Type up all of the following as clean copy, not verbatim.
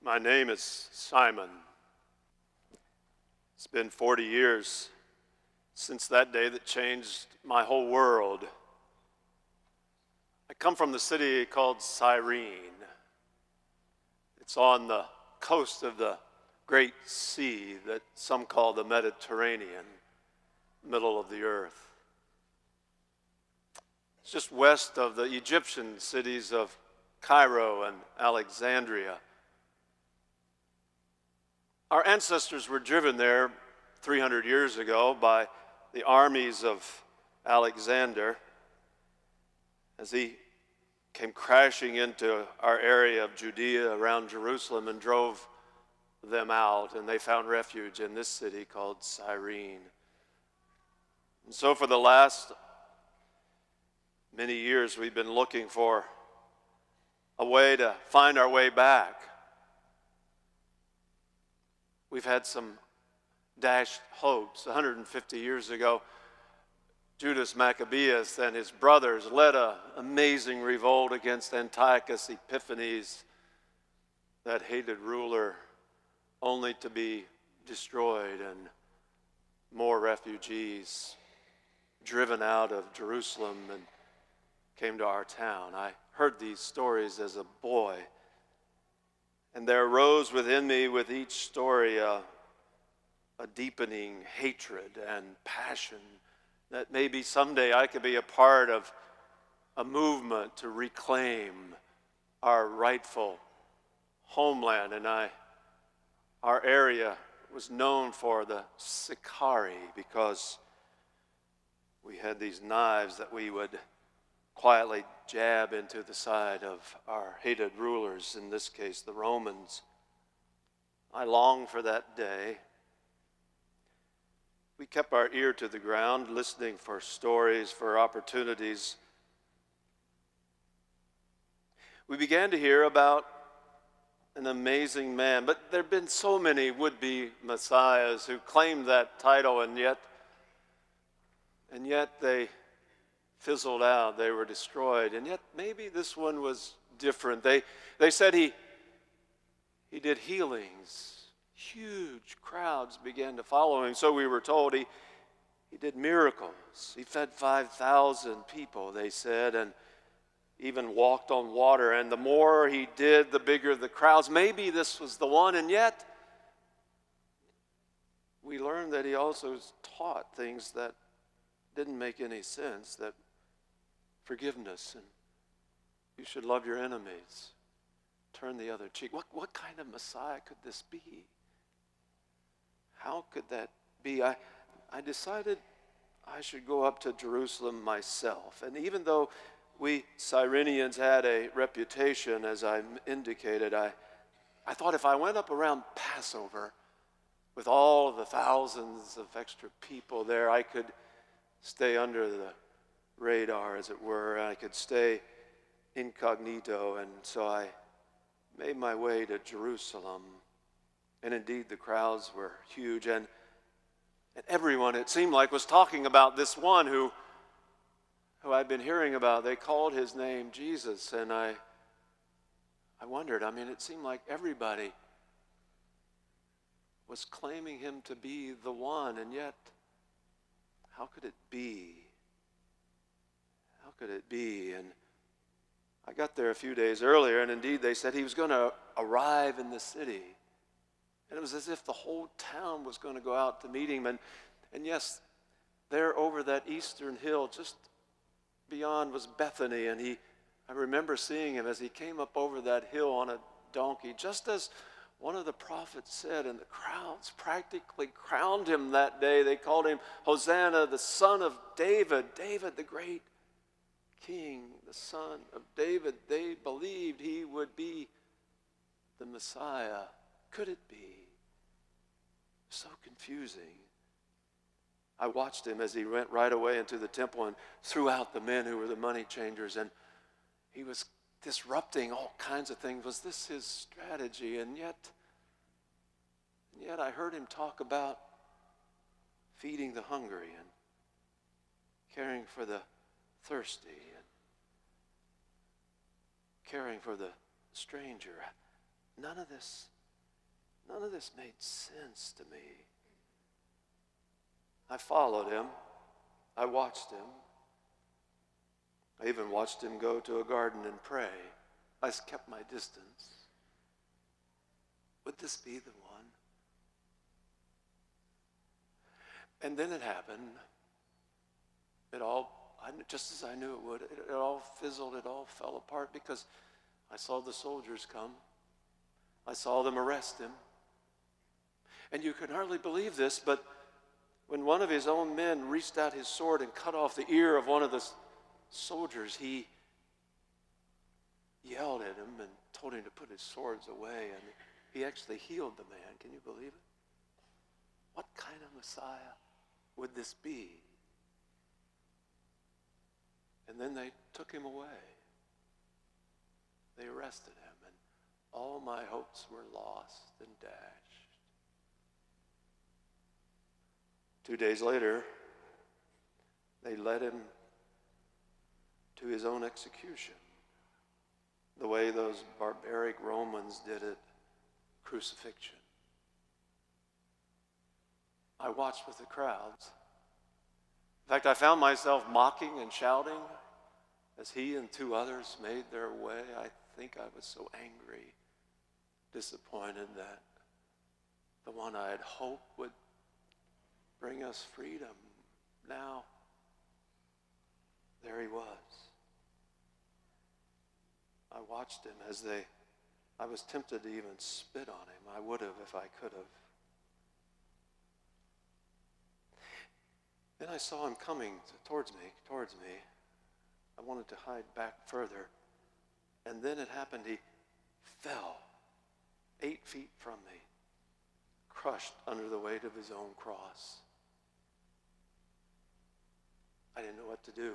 My name is Simon. It's been 40 years since that day that changed my whole world. I come from the city called Cyrene. It's on the coast of the Great Sea that some call the Mediterranean, middle of the earth. It's just west of the Egyptian cities of Cairo and Alexandria. Our ancestors were driven there 300 years ago by the armies of Alexander as he came crashing into our area of Judea around Jerusalem and drove them out, and they found refuge in this city called Cyrene. And so for the last many years, we've been looking for a way to find our way back. We've had some dashed hopes. 150 years ago, Judas Maccabeus and his brothers led an amazing revolt against Antiochus Epiphanes, that hated ruler, only to be destroyed and more refugees driven out of Jerusalem and came to our town. I heard these stories as a boy, and there arose within me with each story a deepening hatred and passion that maybe someday I could be a part of a movement to reclaim our rightful homeland. And our area was known for the Sicarii because we had these knives that we would quietly jab into the side of our hated rulers, in this case the Romans. I long for that day. We kept our ear to the ground, listening for stories, for opportunities. We began to hear about an amazing man, but there have been so many would-be messiahs who claimed that title, and yet they fizzled out. They were destroyed, and yet maybe this one was different. They said he did healings. Huge crowds began to follow him. So we were told he did miracles. He fed 5,000 people, they said, and even walked on water. And the more he did, the bigger the crowds. Maybe this was the one, and yet we learned that he also taught things that didn't make any sense, that forgiveness, and you should love your enemies, turn the other cheek. What kind of Messiah could this be? How could that be? I decided I should go up to Jerusalem myself. And even though we Cyrenians had a reputation, as I indicated, I thought if I went up around Passover with all of the thousands of extra people there, I could stay under the radar, as it were. I could stay incognito. And so I made my way to Jerusalem. And indeed, the crowds were huge. And everyone, it seemed like, was talking about this one who I'd been hearing about. They called his name Jesus. And I wondered, it seemed like everybody was claiming him to be the one. And yet, how could it be? How could it be? And I got there a few days earlier, and indeed they said he was going to arrive in the city. And it was as if the whole town was going to go out to meet him. And yes, there over that eastern hill, just beyond, was Bethany. And I remember seeing him as he came up over that hill on a donkey, just as one of the prophets said, and the crowds practically crowned him that day. They called him Hosanna, the son of David, David the great king, the son of David. They believed he would be the Messiah. Could it be? So confusing. I watched him as he went right away into the temple and threw out the men who were the money changers, and he was disrupting all kinds of things. Was this his strategy? And yet I heard him talk about feeding the hungry and caring for the thirsty and caring for the stranger. None of this None of this made sense to me. I followed him. I watched him. I even watched him go to a garden and pray. I kept my distance. Would this be the one? And then it happened. Just as I knew it would, it all fizzled, it all fell apart because I saw the soldiers come. I saw them arrest him. And you can hardly believe this, but when one of his own men reached out his sword and cut off the ear of one of the soldiers, he yelled at him and told him to put his swords away, and he actually healed the man. Can you believe it? What kind of Messiah would this be? And then they took him away. They arrested him, and all my hopes were lost and dashed. 2 days later, they led him to his own execution, the way those barbaric Romans did it, crucifixion. I watched with the crowds. In fact, I found myself mocking and shouting as he and 2 others made their way. I think I was so angry, disappointed that the one I had hoped would bring us freedom, now there he was. I watched him as I was tempted to even spit on him. I would have if I could have. Then I saw him coming towards me. I wanted to hide back further. And then it happened. He fell 8 feet from me, crushed under the weight of his own cross. I didn't know what to do.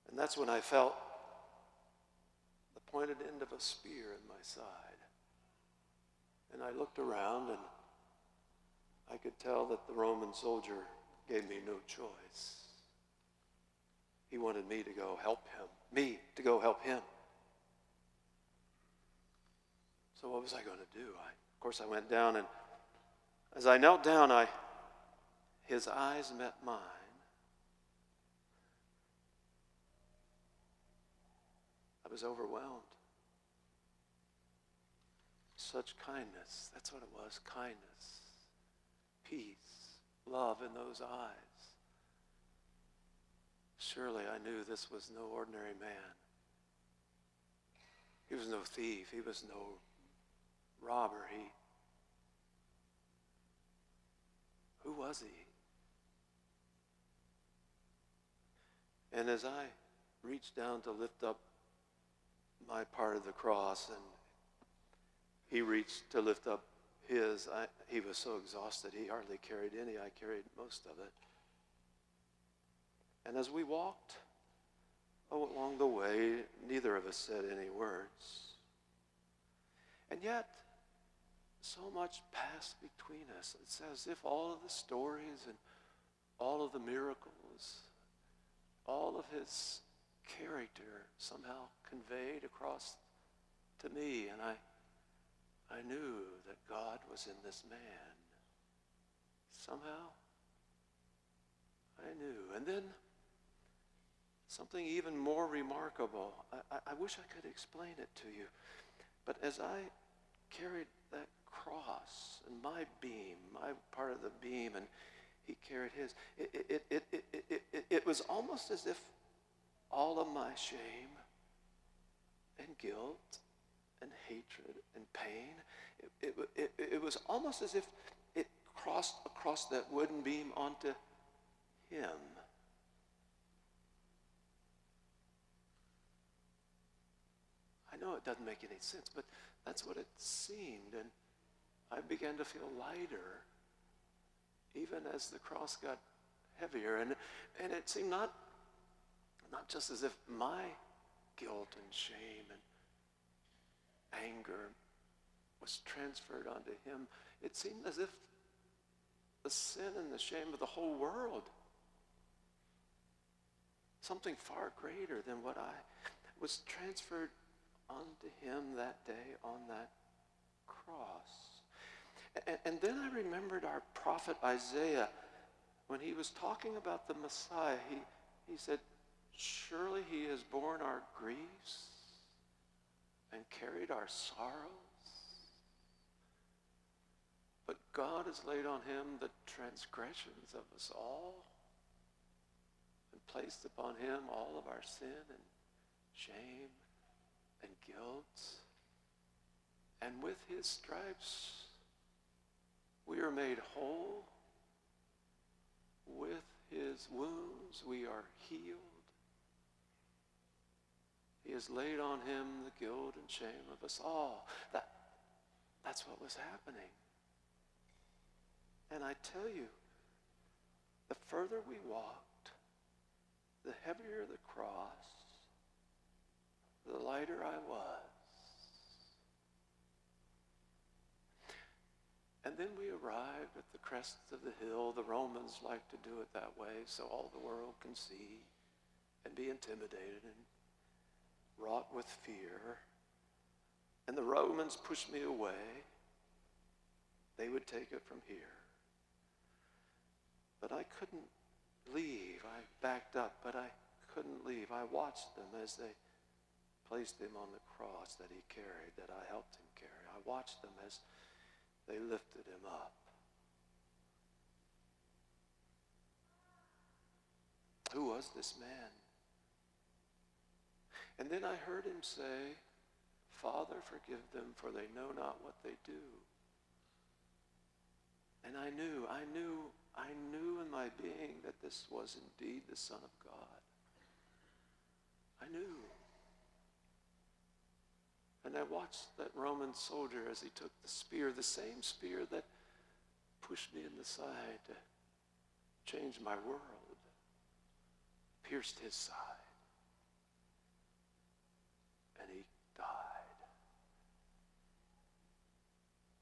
And that's when I felt the pointed end of a spear in my side. And I looked around, and I could tell that the Roman soldier gave me no choice. He wanted me to go help him. So what was I going to do? Of course, I went down, and as I knelt down, his eyes met mine. I was overwhelmed. Such kindness. That's what it was, kindness, peace, love in those eyes. Surely I knew this was no ordinary man. He was no thief. He was no robber. Who was he? And as I reached down to lift up my part of the cross, and he reached to lift up his, he was so exhausted he hardly carried any. I carried most of it. And as we walked along the way, neither of us said any words. And yet, so much passed between us. It's as if all of the stories and all of the miracles, all of his character somehow conveyed across to me, and I knew that God was in this man. Somehow, I knew. And then something even more remarkable. I wish I could explain it to you, but as I carried that cross and my beam, my part of the beam, and he carried his, it was almost as if all of my shame and guilt and hatred and pain, it was almost as if it crossed across that wooden beam onto him. I know it doesn't make any sense, but that's what it seemed. And I began to feel lighter, even as the cross got heavier. And it seemed not just as if my guilt and shame and anger was transferred onto him. It seemed as if the sin and the shame of the whole world, something far greater than what I was transferred onto him that day on that cross. And then I remembered our prophet Isaiah. When he was talking about the Messiah, he said, surely he has borne our griefs and carried our sorrows. But God has laid on him the transgressions of us all and placed upon him all of our sin and shame and guilt. And with his stripes, we are made whole. With his wounds, we are healed. He has laid on him the guilt and shame of us all. That's what was happening. And I tell you, the further we walked, the heavier the cross, the lighter I was. And then we arrived at the crest of the hill. The Romans like to do it that way so all the world can see and be intimidated and wrought with fear. And the Romans pushed me away. They would take it from here. But I couldn't leave. I backed up, but I couldn't leave. I watched them as they placed him on the cross that he carried, that I helped him carry. I watched them as they lifted him up. Who was this man? And then I heard him say, Father, forgive them, for they know not what they do. And I knew in my being that this was indeed the Son of God. I knew. And I watched that Roman soldier as he took the spear, the same spear that pushed me in the side to change my world, pierced his side. And he died.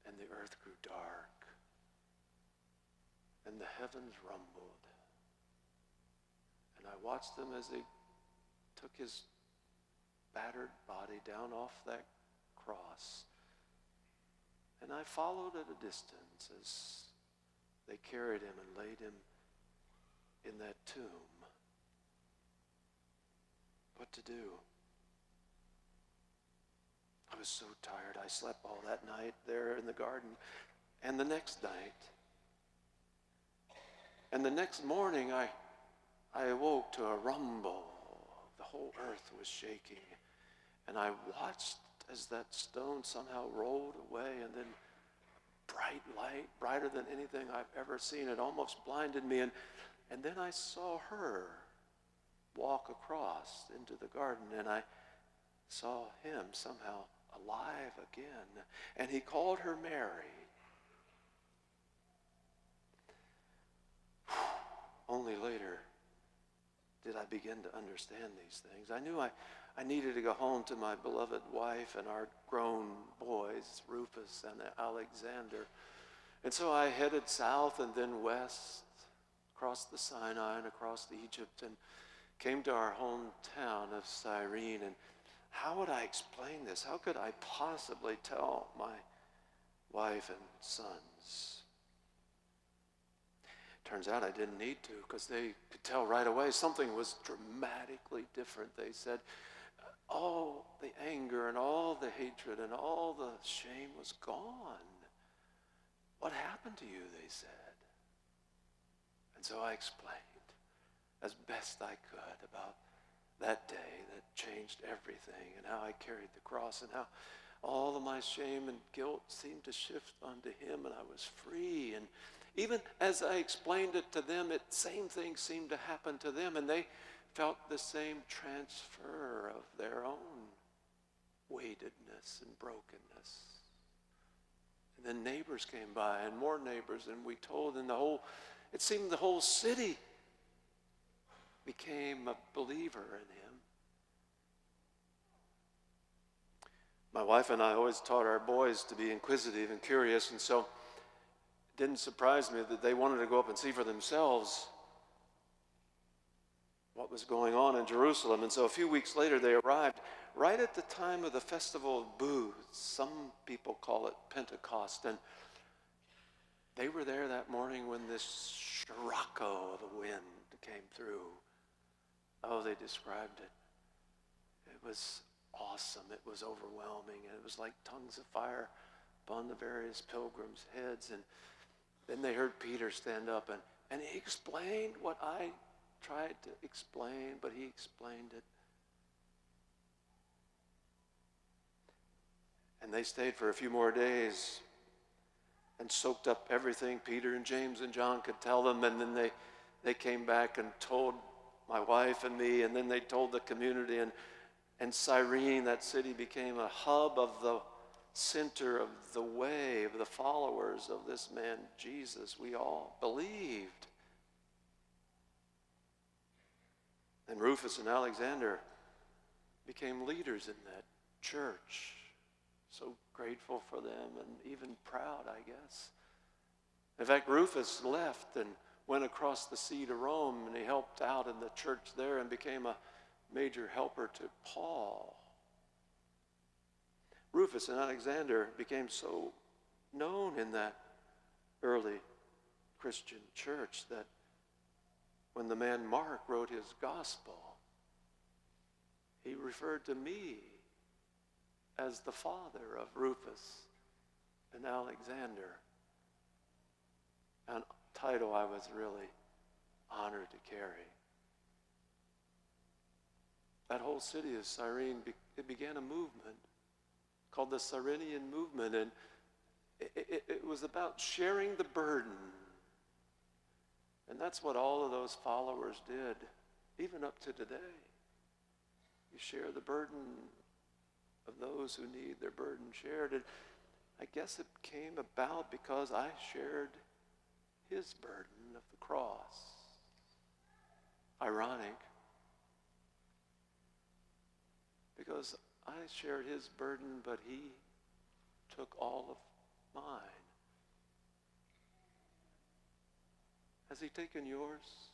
And the earth grew dark. And the heavens rumbled. And I watched them as they took his battered body down off that cross. And I followed at a distance as they carried him and laid him in that tomb. What to do? I was so tired. I slept all that night there in the garden and the next night. And the next morning I awoke to a rumble. The whole earth was shaking. And I watched as that stone somehow rolled away, and then bright light, brighter than anything I've ever seen. It almost blinded me. And then I saw her walk across into the garden, and I saw him somehow alive again. And he called her Mary. Only later did I begin to understand these things. I knew I needed to go home to my beloved wife and our grown boys, Rufus and Alexander. And so I headed south and then west, across the Sinai and across Egypt, and came to our hometown of Cyrene. And how would I explain this? How could I possibly tell my wife and sons? Turns out I didn't need to, because they could tell right away something was dramatically different. They said all the anger and all the hatred and all the shame was gone. What happened to you, they said. And so I explained as best I could about that day that changed everything, and how I carried the cross, and how all of my shame and guilt seemed to shift onto him, and I was free. And even as I explained it to them, same thing seemed to happen to them, and they felt the same transfer of their own weightedness and brokenness. And then neighbors came by, and more neighbors, and we told, and it seemed the whole city became a believer in him. My wife and I always taught our boys to be inquisitive and curious, and so it didn't surprise me that they wanted to go up and see for themselves what was going on in Jerusalem. And so a few weeks later they arrived right at the time of the festival of booths. Some people call it Pentecost. And They were there that morning when this scirocco of a wind came through. Oh, they described it. It was awesome. It was overwhelming. And it was like tongues of fire upon the various pilgrims' heads. And then they heard Peter stand up, and he explained what I tried to explain, but he explained it. And they stayed for a few more days and soaked up everything Peter and James and John could tell them. And then they came back and told my wife and me, and then they told the community. And Cyrene, that city, became a hub of the center of the way of the followers of this man, Jesus. We all believed. And Rufus and Alexander became leaders in that church. So grateful for them and even proud, I guess. In fact, Rufus left and went across the sea to Rome, and he helped out in the church there and became a major helper to Paul. Rufus and Alexander became so known in that early Christian church that when the man Mark wrote his gospel, he referred to me as the father of Rufus and Alexander, a title I was really honored to carry. That whole city of Cyrene, it began a movement called the Cyrenian movement, and it was about sharing the burden. And that's what all of those followers did, even up to today. You share the burden of those who need their burden shared. And I guess it came about because I shared his burden of the cross. Ironic, because I shared his burden, but he took all of mine. Has he taken yours?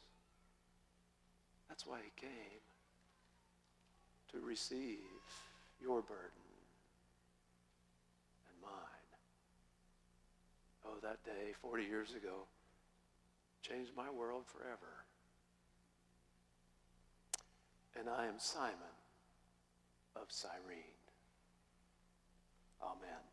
That's why he came, to receive your burden and mine. Oh, that day, 40 years ago, changed my world forever. And I am Simon of Cyrene. Amen.